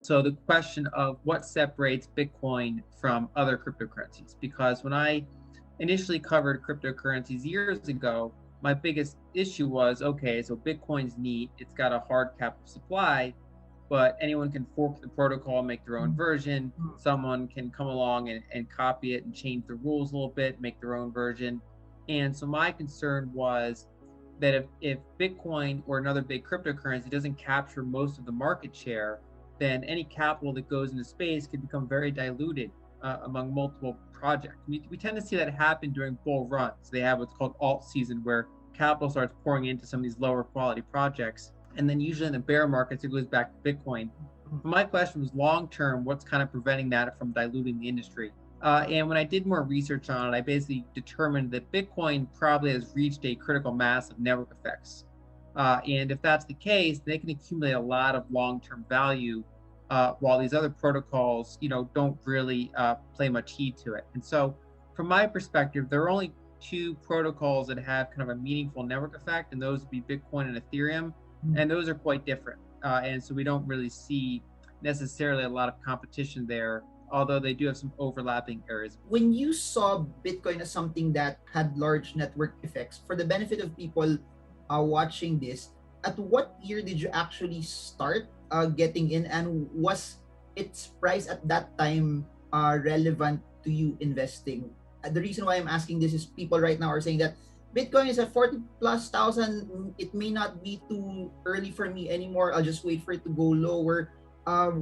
So the question of what separates Bitcoin from other cryptocurrencies, because when I initially covered cryptocurrencies years ago, my biggest issue was, okay, so Bitcoin's neat, it's got a hard cap of supply, but anyone can fork the protocol and make their own version. Someone can come along and copy it and change the rules a little bit, make their own version. And so my concern was that if Bitcoin or another big cryptocurrency doesn't capture most of the market share, then any capital that goes into space could become very diluted among multiple projects. We tend to see that happen during bull runs. They have what's called Altseason, where capital starts pouring into some of these lower quality projects. And then usually in the bear markets, it goes back to Bitcoin. But my question was long term, what's kind of preventing that from diluting the industry? And when I did more research on it, I basically determined that Bitcoin probably has reached a critical mass of network effects. And if that's the case, they can accumulate a lot of long-term value, while these other protocols, don't really play much heed to it. And so, from my perspective, there are only two protocols that have kind of a meaningful network effect, and those would be Bitcoin and Ethereum, and those are quite different. And so we don't really see necessarily a lot of competition there, although they do have some overlapping areas. When you saw Bitcoin as something that had large network effects, for the benefit of people watching this, at what year did you actually start getting in, and was its price at that time relevant to you investing? The reason why I'm asking this is people right now are saying that Bitcoin is at 40 plus thousand. It may not be too early for me anymore. I'll just wait for it to go lower.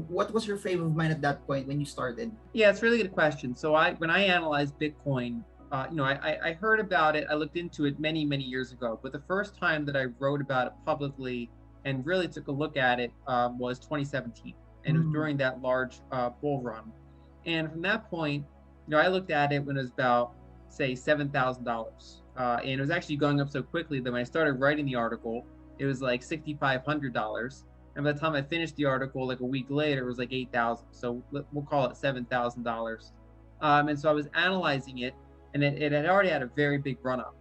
What was your frame of mind at that point when you started? Yeah, it's a really good question. So when I analyzed Bitcoin, I heard about it. I looked into it many, many years ago. But the first time that I wrote about it publicly and really took a look at it was 2017. And it was during that large bull run. And from that point, I looked at it when it was about, say, $7,000. And it was actually going up so quickly that when I started writing the article, it was like $6,500. And by the time I finished the article, like a week later, it was like 8,000. So we'll call it $7,000. And so I was analyzing it, and it had already had a very big run up.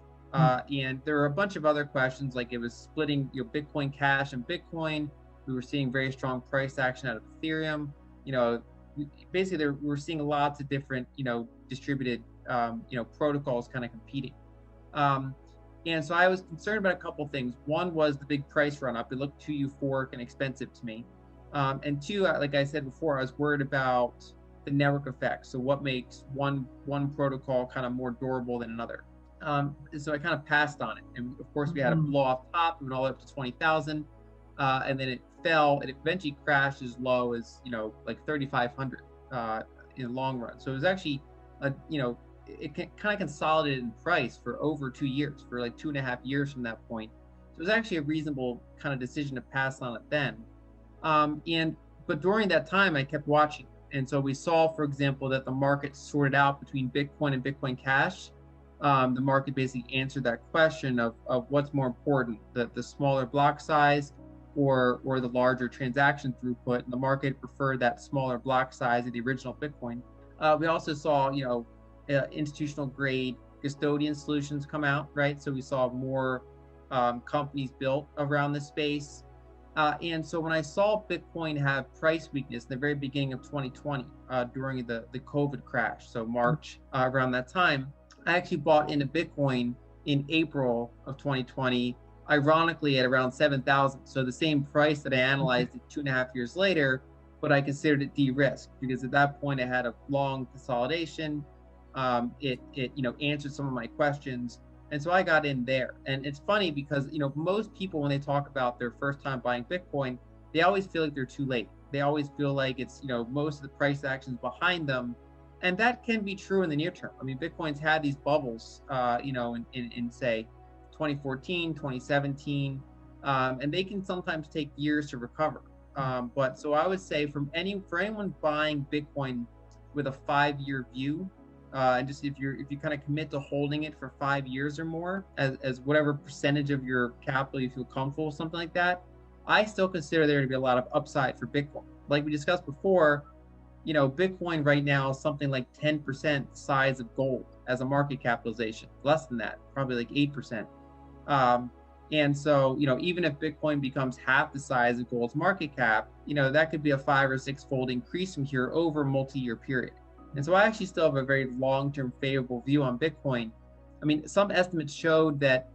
And there were a bunch of other questions, like it was splitting Bitcoin Cash and Bitcoin. We were seeing very strong price action out of Ethereum. Basically, we were seeing lots of different, distributed, protocols kind of competing. And so I was concerned about a couple things. One was the big price run up. It looked too euphoric and expensive to me. And two, like I said before, I was worried about the network effects. So what makes one protocol kind of more durable than another? So I kind of passed on it. And of course, we had a blow off top, it went all the way up to 20,000. And then it fell, and it eventually crashed as low as, like 3,500 in the long run. So it was actually, it kind of consolidated in price for over 2 years, for like 2.5 years from that point. So it was actually a reasonable kind of decision to pass on it then. But during that time, I kept watching. And so we saw, for example, that the market sorted out between Bitcoin and Bitcoin Cash. The market basically answered that question of what's more important, the smaller block size or the larger transaction throughput. And the market preferred that smaller block size of the original Bitcoin. We also saw, institutional grade custodian solutions come out, right? So we saw more companies built around this space. And so when I saw Bitcoin have price weakness in the very beginning of 2020, during the COVID crash, so March, around that time, I actually bought into Bitcoin in April of 2020, ironically at around 7,000. So the same price that I analyzed it 2.5 years later, but I considered it de-risked because at that point I had a long consolidation. It answered some of my questions. And so I got in there. And it's funny because, most people, when they talk about their first time buying Bitcoin, they always feel like they're too late. They always feel like it's, most of the price actions behind them. And that can be true in the near term. I mean, Bitcoin's had these bubbles, in say 2014, 2017, and they can sometimes take years to recover. But so I would say for anyone buying Bitcoin with a 5-year view, and just if you kind of commit to holding it for 5 years or more as whatever percentage of your capital you feel comfortable with, something like that, I still consider there to be a lot of upside for Bitcoin. Like we discussed before, Bitcoin right now is something like 10% the size of gold as a market capitalization, less than that, probably like 8%. And so, even if Bitcoin becomes half the size of gold's market cap, that could be a 5 or 6 fold increase from here over a multi-year period. And so I actually still have a very long-term favorable view on Bitcoin. I mean, some estimates showed that,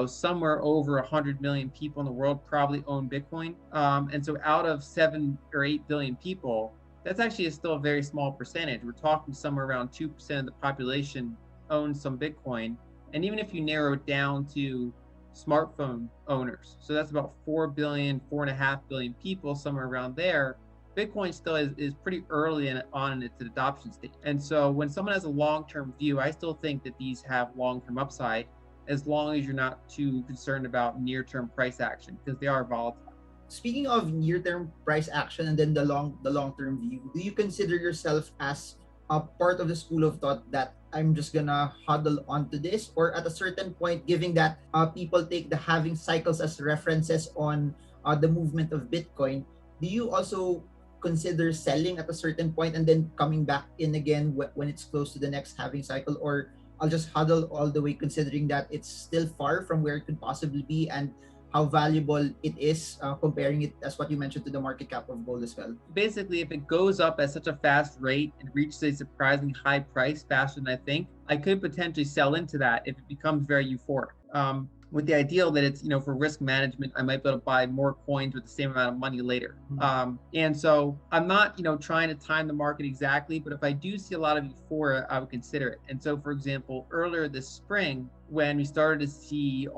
somewhere over 100 million people in the world probably own Bitcoin. And so out of 7 or 8 billion people, that's actually still a very small percentage. We're talking somewhere around 2% of the population owns some Bitcoin. And even if you narrow it down to smartphone owners, so that's about 4 billion, 4.5 billion people, somewhere around there, Bitcoin still is pretty early on in its adoption stage. And so when someone has a long-term view, I still think that these have long-term upside, as long as you're not too concerned about near-term price action, because they are volatile. Speaking of near-term price action and then the long-term view, do you consider yourself as a part of the school of thought that I'm just gonna huddle onto this, or at a certain point, given that people take the halving cycles as references on the movement of Bitcoin, do you also consider selling at a certain point and then coming back in again when it's close to the next halving cycle? Or I'll just huddle all the way, considering that it's still far from where it could possibly be and how valuable it is, comparing it, as what you mentioned, to the market cap of gold as well? Basically, if it goes up at such a fast rate and reaches a surprisingly high price faster than I think, I could potentially sell into that if it becomes very euphoric. With the ideal that it's, for risk management, I might be able to buy more coins with the same amount of money later. And so I'm not, trying to time the market exactly, but if I do see a lot of euphoria, I would consider it. And so, for example, earlier this spring, when we started to see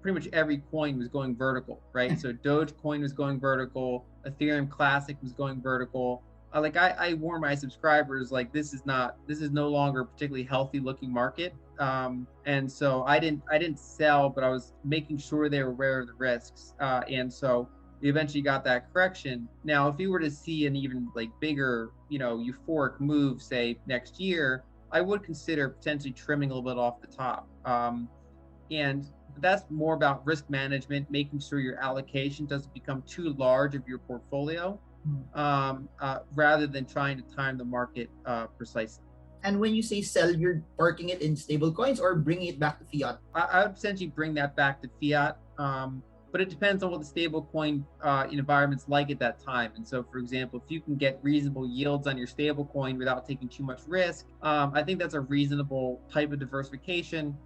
pretty much every coin was going vertical, right? So Dogecoin was going vertical, Ethereum Classic was going vertical. I warn my subscribers, this is no longer a particularly healthy looking market. And so I didn't sell, but I was making sure they were aware of the risks. And so we eventually got that correction. Now, if you were to see an even bigger, euphoric move, say next year, I would consider potentially trimming a little bit off the top. And that's more about risk management, making sure your allocation doesn't become too large of your portfolio, rather than trying to time the market precisely. And when you say sell, you're parking it in stable coins or bringing it back to fiat? I would essentially bring that back to fiat, but it depends on what the stable coin environment's like at that time. And so, for example, if you can get reasonable yields on your stable coin without taking too much risk, I think that's a reasonable type of diversification.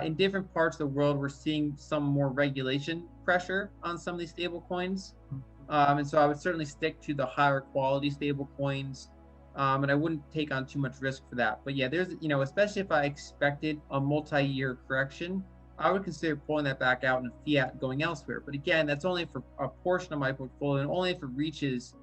In different parts of the world, we're seeing some more regulation pressure on some of these stable coins. And so I would certainly stick to the higher quality stable coins. And I wouldn't take on too much risk for that. But yeah, there's, especially if I expected a multi-year correction, I would consider pulling that back out in fiat and going elsewhere. But again, that's only for a portion of my portfolio, and only if it reaches